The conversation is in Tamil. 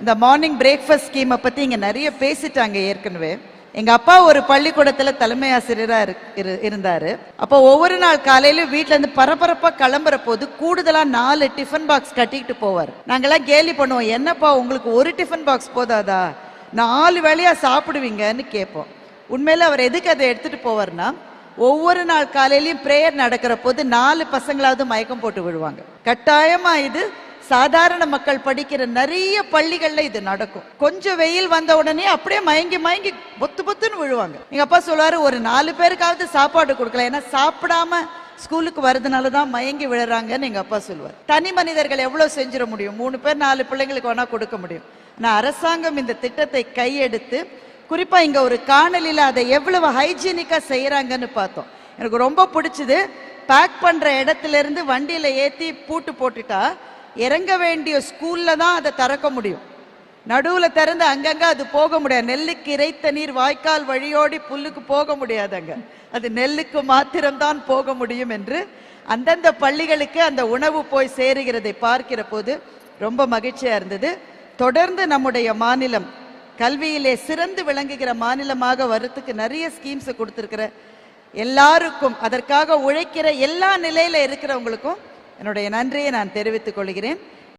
இந்த மார்னிங் பிரேக்ஃபாஸ்ட் ஸ்கீமை பற்றி இங்கே நிறைய பேசிட்டாங்க ஏற்கனவே. எங்கள் அப்பா ஒரு பள்ளிக்கூடத்தில் தலைமை ஆசிரியராக இருந்தார். அப்போ ஒவ்வொரு நாள் காலையிலும் வீட்டிலேருந்து பரபரப்பாக கிளம்புற போது கூடுதலாக 4 டிஃபன் பாக்ஸ் கட்டிக்கிட்டு போவார். நாங்கள்லாம் கேலி பண்ணுவோம், என்னப்பா உங்களுக்கு ஒரு டிஃபன் பாக்ஸ் போதாதா, 4 வேளையாக சாப்பிடுவீங்கன்னு கேட்போம். உண்மையில் அவர் எதுக்கு அதை எடுத்துகிட்டு போவார்னா, ஒவ்வொரு நாள் காலையிலையும் ப்ரேயர் நடக்கிற போது 4 பசங்களாவது மயக்கம் போட்டு விழுவாங்க. கட்டாயமாக இது சாதாரண மக்கள் படிக்கிற நிறைய பள்ளிகள்ல இது நடக்கும். கொஞ்சம் வெயில் வந்த உடனே அப்படியே மயங்கி மயங்கி பொத்து பொத்துன்னு விழுவாங்க. எங்க அப்பா சொல்லுவாரு, ஒரு 4 பேருக்காவது சாப்பாடு கொடுக்கலாம், ஏன்னா சாப்பிடாம ஸ்கூலுக்கு வரதுனாலதான் மயங்கி விழுறாங்கன்னு எங்க அப்பா சொல்லுவார். தனி மனிதர்கள் எவ்வளவு செஞ்சிட முடியும்? 3 பேர் 4 பிள்ளைங்களுக்கு வேணா கொடுக்க முடியும். ஆனா அரசாங்கம் இந்த திட்டத்தை கையெடுத்து, குறிப்பா இங்க ஒரு காணொலியில அதை எவ்வளவு ஹைஜீனிக்கா செய்யறாங்கன்னு பார்த்தோம். எனக்கு ரொம்ப பிடிச்சது. பேக் பண்ற இடத்துல இருந்து வண்டியில ஏத்தி பூட்டு போட்டுட்டா இறங்க வேண்டிய ஸ்கூல்ல தான் அதை திறக்க முடியும். நடுவுல திறந்து அங்கங்க அது போக முடியாது. நெல்லுக்கு இறைத்த நீர் வாய்க்கால் வழியோடி புல்லுக்கு போக முடியாதுங்க, அது நெல்லுக்கு மாத்திரம்தான் போக முடியும் என்று அந்தந்த பள்ளிகளுக்கு அந்த உணவு போய் சேருகிறதை பார்க்கிற போது ரொம்ப மகிழ்ச்சியா இருந்தது. தொடர்ந்து நம்முடைய மாநிலம் கல்வியிலே சிறந்து விளங்குகிற மாநிலமாக வரத்துக்கு நிறைய ஸ்கீம்ஸ் கொடுத்திருக்கிற எல்லாருக்கும், அதற்காக உழைக்கிற எல்லா நிலையில இருக்கிறவங்களுக்கும் என்னுடைய நன்றியை நான் தெரிவித்துக் கொள்கிறேன்.